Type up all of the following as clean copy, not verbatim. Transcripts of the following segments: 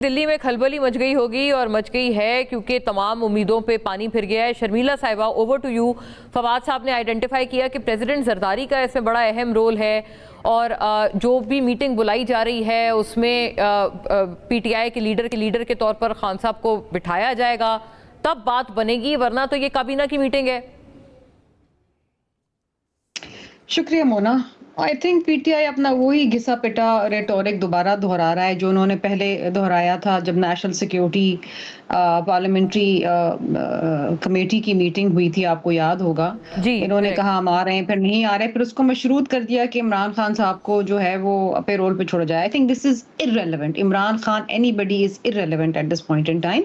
दिल्ली में खलबली मच गई होगी और मच गई है क्योंकि तमाम उम्मीदों पे पानी फिर गया है। शर्मिला साहिबा, ओवर टू यू। फवाद साहब ने आइडेंटिफाई किया कि प्रेसिडेंट जरदारी का इसमें बड़ा अहम रोल है और जो भी मीटिंग बुलाई जा रही है उसमें पीटीआई के लीडर के तौर पर खान साहब को बिठाया जाएगा, तब बात बनेगी, वरना तो ये काबीना की मीटिंग है। शुक्रिया मोना। आई थिंक पीटीआई अपना वही घिसा पिटा रेटोरिक दोबारा दोहरा रहा है जो उन्होंने पहले दोहराया था जब नेशनल सिक्योरिटी पार्लियामेंट्री कमेटी की मीटिंग हुई थी, आपको याद होगा। इन्होंने कहा हम आ रहे हैं, फिर नहीं आ रहे, फिर उसको मशरूत कर दिया कि इमरान खान साहब को जो है वो पे रोल पे छोड़ा जाए। I think this is irrelevant. Imran Khan, anybody is irrelevant eight this point in time.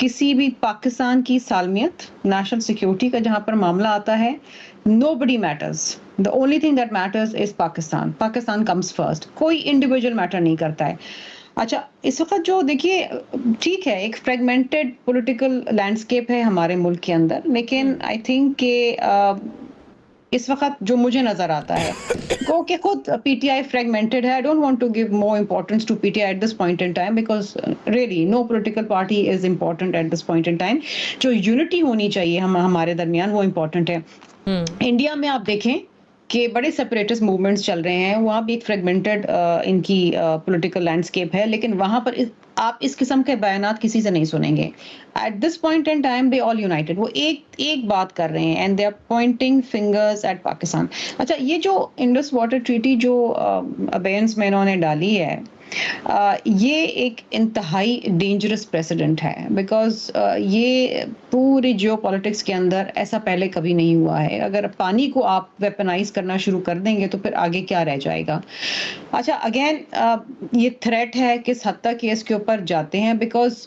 किसी भी पाकिस्तान की सालमियत, नेशनल सिक्योरिटी का जहां पर मामला आता है, nobody matters. The only thing that matters is Pakistan. Pakistan comes first. कोई इंडिविजुअल मैटर नहीं करता है। अच्छा, इस वक्त जो देखिए, ठीक है, एक फ्रेगमेंटेड पॉलिटिकल लैंडस्केप है हमारे मुल्क के अंदर, लेकिन आई थिंक के इस वक्त जो मुझे नजर आता है कि खुद पीटीआई फ्रेगमेंटेड है। I don't want to give more importance to PTI at this point in time because really no political party is important at this point in time. जो यूनिटी होनी चाहिए हमारे दरमियान, वो इंपॉर्टेंट है। इंडिया में आप देखें कि बड़े सेपरेटिस्ट मूवमेंट्स चल रहे हैं, वहाँ भी एक फ्रेगमेंटेड इनकी पॉलिटिकल लैंडस्केप है, लेकिन वहाँ पर आप इस किस्म के बयानात किसी से नहीं सुनेंगे। At this point in time they all united, वो एक बात कर रहे हैं and they are pointing fingers at Pakistan. अच्छा, ये जो इंडस वाटर ट्रीटी जो अबेयंस में इन्होंने डाली है, ये एक इंतहाई डेंजरस प्रेसिडेंट है बिकॉज ये पूरे जियोपॉलिटिक्स के अंदर ऐसा पहले कभी नहीं हुआ है। अगर पानी को आप वेपनाइज करना शुरू कर देंगे तो फिर आगे क्या रह जाएगा। अच्छा, अगेन ये थ्रेट है किस हद तक ये इसके ऊपर जाते हैं, बिकॉज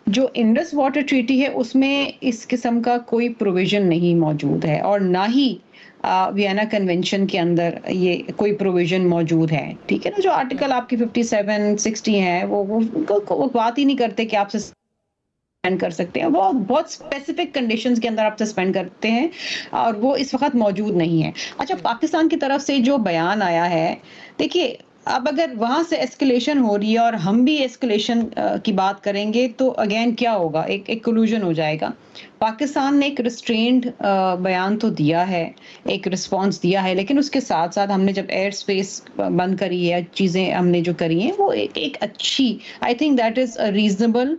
जो इंडस वाटर ट्रीटी है उसमें इस किस्म का कोई प्रोविजन नहीं मौजूद है और ना ही वियना कन्वेंशन के अंदर ये कोई प्रोविजन मौजूद है। ठीक है ना, जो आर्टिकल आपकी 57, 60 है वो बात ही नहीं करते कि आप सस्पेंड कर सकते हैं। वो बहुत स्पेसिफिक कंडीशंस के अंदर आप सस्पेंड करते हैं और वो इस वक्त मौजूद नहीं है। अच्छा, पाकिस्तान की तरफ से जो बयान आया है, देखिए अब अगर वहां से एस्केलेशन हो रही है और हम भी एस्केलेशन की बात करेंगे तो अगेन क्या होगा, एक कोलूजन हो जाएगा। पाकिस्तान ने एक रिस्ट्रेंड बयान तो दिया है, एक रिस्पांस दिया है, लेकिन उसके साथ साथ हमने जब एयर स्पेस बंद करी है, चीज़ें हमने जो करी हैं, वो एक अच्छी, I think that is a reasonable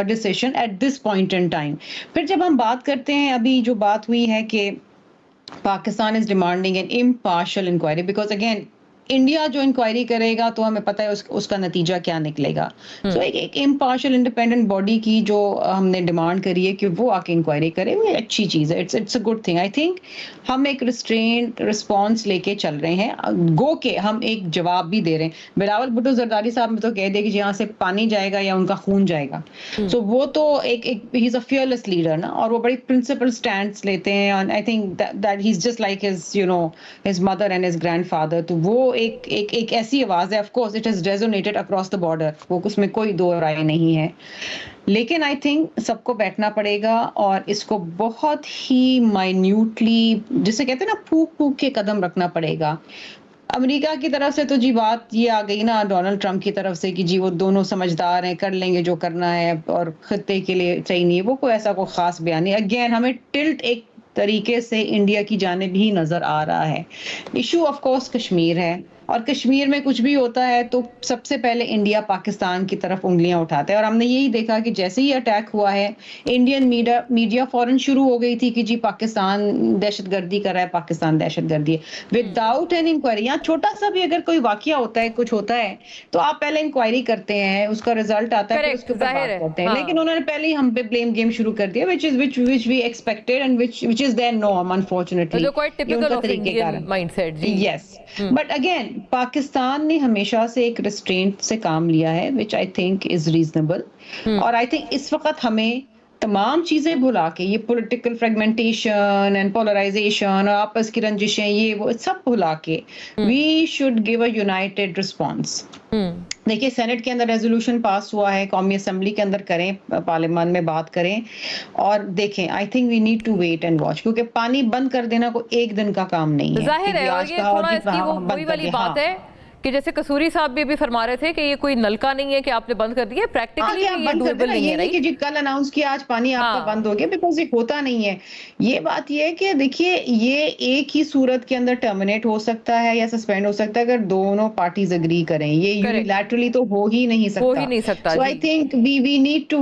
decision at this point in time. फिर जब हम बात करते हैं, अभी जो बात हुई है कि Pakistan is demanding an impartial inquiry, because again India जो इंक्वायरी करेगा तो हमें पता है उसका नतीजा क्या निकलेगा। तो एक इम्पार्शियल इंडिपेंडेंट बॉडी की जो हमने डिमांड करी है कि वो आके इंक्वायरी करे, वो अच्छी चीज़ है, it's a good thing. I think हम एक रिस्ट्रेंट रिस्पॉन्स लेके चल रहे हैं, गो के हम एक जवाब भी दे रहे हैं। बिलावल भुट्टो जरदारी साहब में तो कह दे कि यहाँ से पानी जाएगा या उनका खून जाएगा। तो वो तो एक he is a fearless leader ना, और वो बड़ी प्रिंसिपल स्टैंड्स लेते हैं। I think that he is just like his his mother and his grandfather. तो वो एक ऐसी आवाज है, of course it has resonated across the border, वो उसमें कोई दो राय नहीं है। लेकिन आई थिंक सबको बैठना पड़ेगा और इसको बहुत ही माइन्यूटली, जिसे कहते हैं ना, फूक के कदम रखना पड़ेगा। अमेरिका की तरफ से तो जी बात ये आ गई ना, डोनाल्ड ट्रंप की तरफ से, कि जी वो दोनों समझदार हैं, कर लेंगे जो करना है और खित्ते के लिए सही नहीं है। वो कोई ऐसा कोई खास बयान नहीं। अगेन हमें टिल्ट एक तरीके से इंडिया की जानिब ही नजर आ रहा है। इशू ऑफ कोर्स कश्मीर है, और कश्मीर में कुछ भी होता है तो सबसे पहले इंडिया पाकिस्तान की तरफ उंगलियां उठाता है। और हमने यही देखा कि जैसे ही अटैक हुआ है, इंडियन मीडिया फौरन शुरू हो गई थी कि जी पाकिस्तान दहशतगर्दी कर रहा है, पाकिस्तान दहशतगर्दी है, विदाउट एन इंक्वायरी। यहाँ छोटा सा भी अगर कोई वाकया होता है, कुछ होता है, तो आप पहले इंक्वायरी करते हैं, उसका रिजल्ट आता है, फिर उसके ऊपर बात करते हैं। लेकिन उन्होंने पहले ही हम पे ब्लेम गेम शुरू कर दिया, which we expected and which is their norm, unfortunately. Yes, but again Pakistan ने हमेशा से एक रिस्ट्रेंट से काम लिया है, which I think is reasonable. और आई थिंक इस वक्त हमें तमाम चीजें भुला के, ये पॉलिटिकल फ्रेगमेंटेशन एंड पोलराइजेशन और आपस की रंजिशें, ये वो सब भुला के we should give a united response. देखिए, सेनेट के अंदर रेजोल्यूशन पास हुआ है, कौमी असेंबली के अंदर करें, पार्लियामेंट में बात करें और देखें। I think we need to wait and watch, क्योंकि पानी बंद कर देना कोई एक दिन का काम नहीं है। जाहिर है, और ये थोड़ा इसकी वही वाली बात है कि जैसे कसूरी साहब भी अभी फरमा रहे थे कि ये कोई नलका नहीं है कि आपने बंद कर दिया, प्रैक्टिकली आप ये बंद कर डूएबल देना, नहीं ये है, नहीं कि राइट? जी कल अनाउंस किया आज पानी आपका हाँ। बंद हो गया, बिकॉज ये होता नहीं है। ये बात ये है कि देखिए ये एक ही सूरत के अंदर टर्मिनेट हो सकता है या सस्पेंड हो सकता है अगर दोनों पार्टीज एग्री करें, ये यूनिलैटरली तो हो ही नहीं हो सकता। ही नहीं सकता सो जी। I think we need to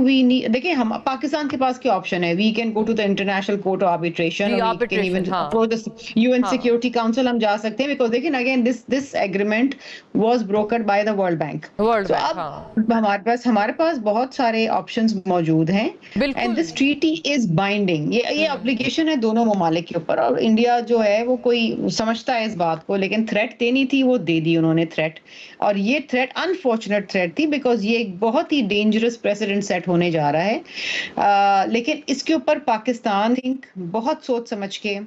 देखिए हम पाकिस्तान के पास क्या ऑप्शन है, we can go to the International Court of Arbitration, जी, वी कैन आर्बिट्रेशन, इवन हाँ। अप्रोच द यूएन हाँ। सिक्योरिटी काउंसिल, हम जा सकते हैं, बिकॉज देखिए again this agreement was broken by the World Bank. World तो बैंक, अब हाँ। हमारे पास बहुत सारे ऑप्शंस मौजूद हैं एंड बिल्कुल। This treaty is binding. ये एप्लीकेशन है दोनों ममालिक के ऊपर, और इंडिया जो है वो कोई समझता है इस बात को, लेकिन थ्रेट देनी थी वो दे दी उन्होंने थ्रेट, और ये थ्रेट अनफॉर्चुनेट थ्रेट थी बिकॉज ये एक बहुत ही डेंजरस प्रेसिडेंट सेट होने जा रहा है। लेकिन इसके ऊपर पाकिस्तान बहुत सोच समझ के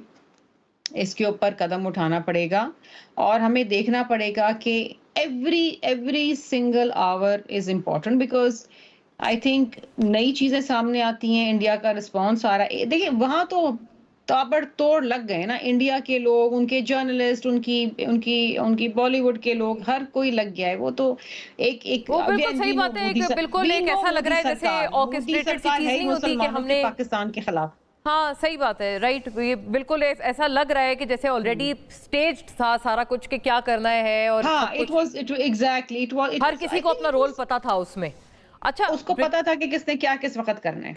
इसके ऊपर कदम उठाना पड़ेगा, और हमें देखना पड़ेगा कि every single hour is important because I think नई चीजें सामने आती हैं, इंडिया का रिस्पॉन्स आ रहा है। देखिए वहां तो ताबड़तोड़ लग गए ना, इंडिया के लोग, उनके जर्नलिस्ट, उनकी उनकी उनकी बॉलीवुड के लोग, हर कोई लग गया है। वो तो एक वो बिल्कुल सही बात है, एक बिल्कुल एक ऐसा लग रहा है जैसे ऑर्केस्ट्रेटेड सी चीज नहीं होती कि हमने पाकिस्तान के खिलाफ। हाँ सही बात है, राइट। ये बिल्कुल ऐसा लग रहा है कि जैसे ऑलरेडी स्टेज था सारा कुछ कि क्या करना है, और हाँ, एग्जैक्टली हर किसी को अपना रोल पता था उसमें। अच्छा, उसको पता था कि किसने क्या किस वक्त करना है।